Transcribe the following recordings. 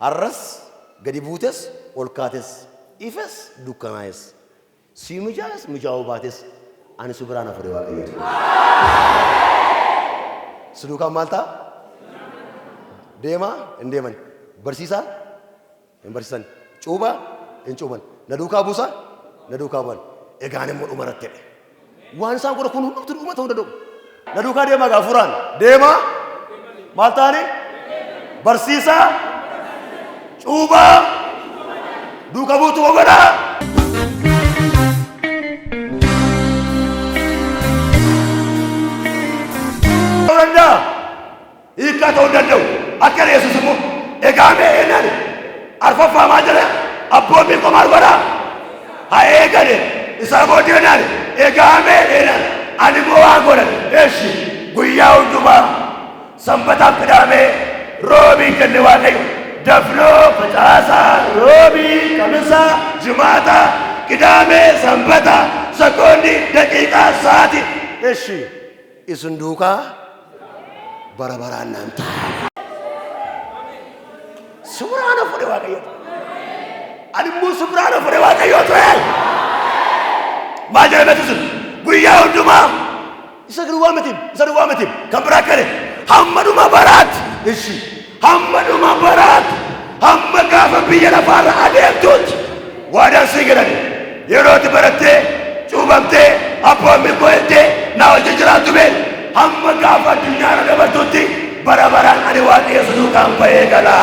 الرس قدي بوتس والكاتس إفس دكانايس سيمجاس مجاوباتس أنا سبرانا فريوا سلوكا مالتا ديما إنديمن برسيسا إمبرسيسان شوبا إن شوبان ندوكا بوسا ندوكا بان إغاني مر أمرت تبي وانسان كورا كونو نقطة أمة توندا دو ندوكا ديما غافوران ديما مالتاني برسيسا شوبا دوكا بوتو وغدا ورندا إيكا توندا دو أكل يسوسمو إغامي إنان أرفا فاما جلا أبو بيكو مارغدا هاي غدي إسابو دينان إغامي إنان أنيمو واغودا إيشي غويا ودوبا سمبتا قدامي روبي كنواكيو دفلو فتاسا روبي كمسا جماتا قدامي سمبتا سكوندي دقيقة ساعتي إيشي إسندوكا برابران نانتا سبرانا فريوا كيوت أنيمو سبرانا فريوا كيوت ما جاي بتوسن بويا ودوما إسقروا متيم كبرا كره حمدو ما برات إيشي حمدو ما برات حمد كافة بيجنا فارا أديم توت وادا سيجراني يروت برتة شوبامتة أبو ميكويتة ناول تجراتو بيل حمد كافة دنيا ربع توتي برابران أني واقعي سدو كام بايعلا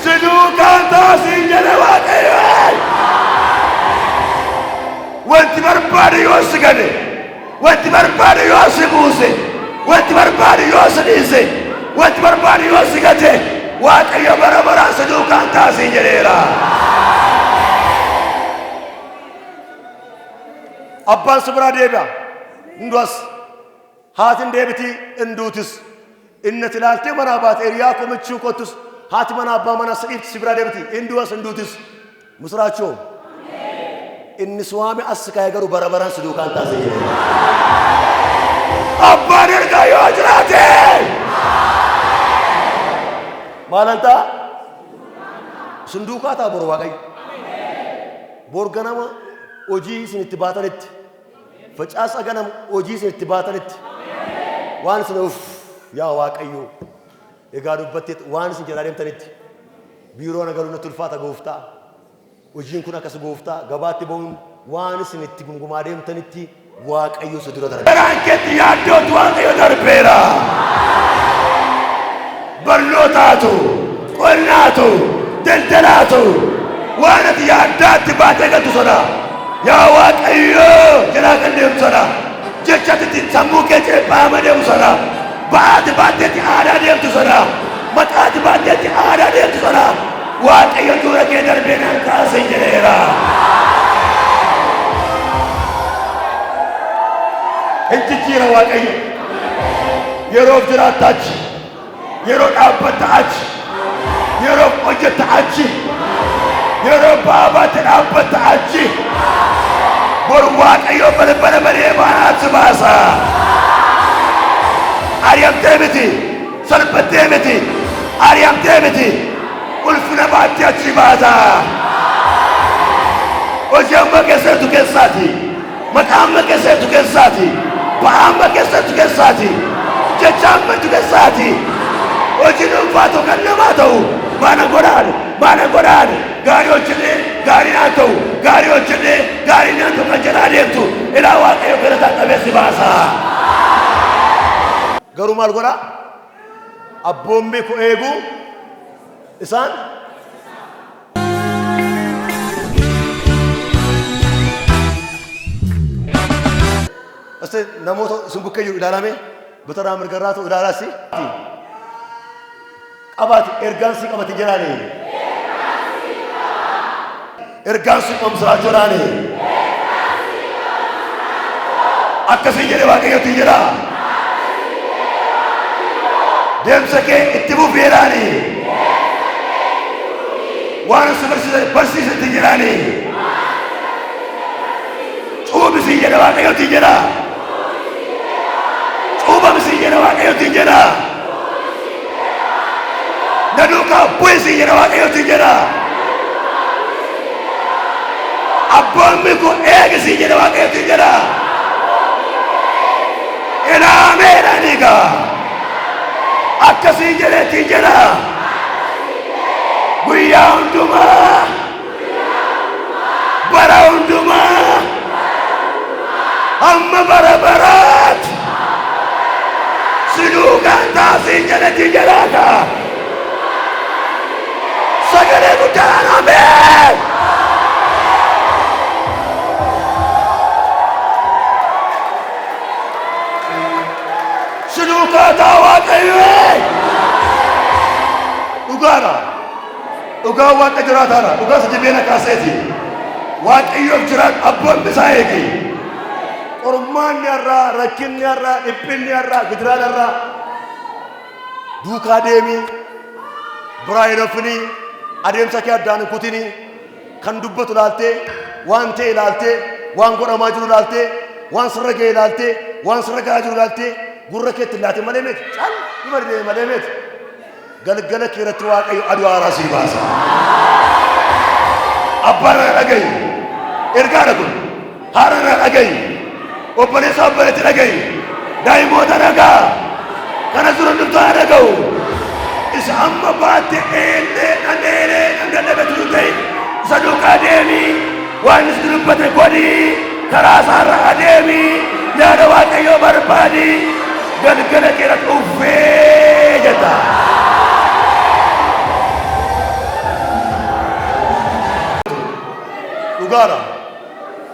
سدو كام تاسينجنا واقعي وانت بربادي يوسكني وانت بربادي يوسكوسي وانت بربادي يوسنيسي وانت بربادي يوسكتي واقعي برابران سدو كام تاسينجنا أبان سبرا ديبا ندوس هاتن ديبتي اندوتس إن تلالتي منابات إرياكم تشوكوتس هات من أبا منا سعيد سبرا ديبتي اندوس اندوتس مسراتشو إن سوامي أسكاي غرو برابران سدوكان تاسي أبا نرجع يوجراتي مالنتا سندوكاتا برواقاي بورغناما وجي سنتباتنت فجأة أجنم وجي سنتباتنت وان سنوف يا واقعيو egaa dubbatteet waan isin jedhaa deemtanitti biiroon agaruu natti ulfaata gooftaa hojiin kun akkas gooftaa gabaatti ba'uun waan isin itti gungumaa deemtanitti waaqayyo isa dura darbee garaan keetti yaaddootu waaqayyo darbeera barnootaatu qonnaatu daldalaatu waan ati yaaddaatti baatee galtu sana yaa waaqayyo jalaa kan deemtu sana jechatti sammuu kee ceephaama deemu sana baati baatteetti aadaa deemtu sana maqaati baatteetti aadaa deemtu sana waaqayyo dura kee darbee naan kaasee jedheera. Injijjiira waaqayyo yeroof jiraatta achi yeroo dhaabbatta achi yeroof hojjetta achi yeroo baabaatti dhaabbatta achi bor waaqayyo balbala banee baanaatti baasa. Ari'amtee miti salphattee miti ari'amtee miti ulfina baatti achi baasa. Hojii amma keessattu keessaati maqaa amma keessattu keessaati ba'aa amma keessattu keessaati jecha amma keessaati hojii dhuunfaatu kan namaa ta'u maana godhaan gaarii hojjennee gaarii naan ta'u gaarii hojjennee gaarii naan ta'u kan jedhaa deemtu ilaa waaqayyo galataa qabeessi baasa. Garuu maal godhaa abboommi ko eeguu isaan Aste namoota isin bukkee jiru ilaalame bitaraa mirgarraa ta'u ilaalaasi qabaati ergaan si qabati jiraani ergaan si qomsiraachuu jiraani akkasii jedhe waaqayyooti jira deemsa kee itti bufeeraani waan si barsiisetti jiraani cuubisii jedhe waaqayyooti jira cuubamisii jedhe waaqayyooti jira naduukaa bu'isii jedhe waaqayyooti jira abboommi kun eegisii jedhe waaqayyooti jira ilaameedhaniigaa akkasii jedheetti jira guyyaa hundumaa bara hundumaa amma bara baraatti siduukaan taasii jedhetti jiraata sagalee guddaan ameen. Siduukaa waaqayyo dhugaadha dhugaa waaqa jiraataadha dhugaa isa jabeena kaaseeti waaqayyoof jiraat abboommi isaa eegi qormaanni irraa rakkinni irraa dhiphinni irraa gidiraan irraa duukaa deemii biraa hin hafini adeemsa kee addaan hin kutini kan dubbatu ilaaltee waan ta'e ilaaltee waan godhamaa jiru ilaaltee waan sirra ga'e ilaaltee waan sirra ga'aa jiru ilaaltee gurra keetti ilaaltee malee miti cal imallee malee miti galgala kee irratti waaqayyo aduu haaraa sii baasa. Abbaan irraa dhaga'i ergaadha kun haadha irraa dhaga'i obboleessa obboleetti dhaga'i daa'imoota dhagaa kana jiru hundumtuu haa dhaga'u isa amma baatte eellee dhandhadhabe turu ta'e isa duukaa deemii waan isin dubbate godhii karaa isaarra adeemii yaada waaqayyoo barbaadii galgala kee irratti uffee jetta. Dhugaadha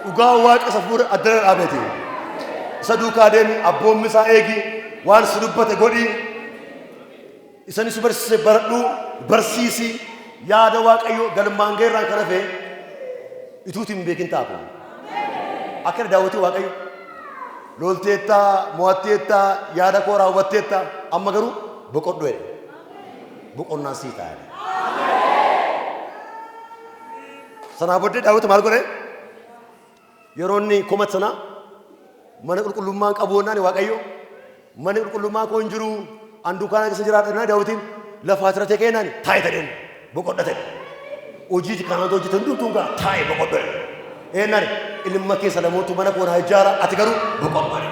dhugaa waaqa safuura addana dhaabete isa duukaa deemi abboommi isaa eegi waan si dubbate godhi isanis barsiise baradhu barsiisi yaada waaqayyo galmaan geerraan kan hafe ituuti hin beekin taaku akkana daawwatii waaqayyo lolteetta mo'atteetta yaada koo raawwatteetta amma garuu boqodhu jedhe boqonnaan sii taa'e. Sanaa booddee daawwiti maal godhe yeroo inni komatu sana mana qulqullummaan qaboonnaan waaqayyo mana qulqullummaa koo hin jiru an dukaana keessa jiraadha daawwitiin lafaa tiratee kennaan taa'e ta'een boqodhate hojii kanaan hojjetan hundumtuu gaa taa'e boqodhe eenyaan ilma keessa namoota mana koo naa ijaara ati garuu boqodhe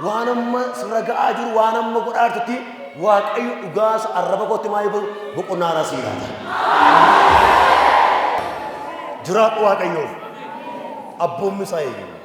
waan amma sirra ga'aa jiru waan amma godhaa jirtutti waaqayyo dhugaas arraba kootti maal boqonnaa rasiiraata. Jiraadhu waaqayyoof abboommi isaa eeyyama.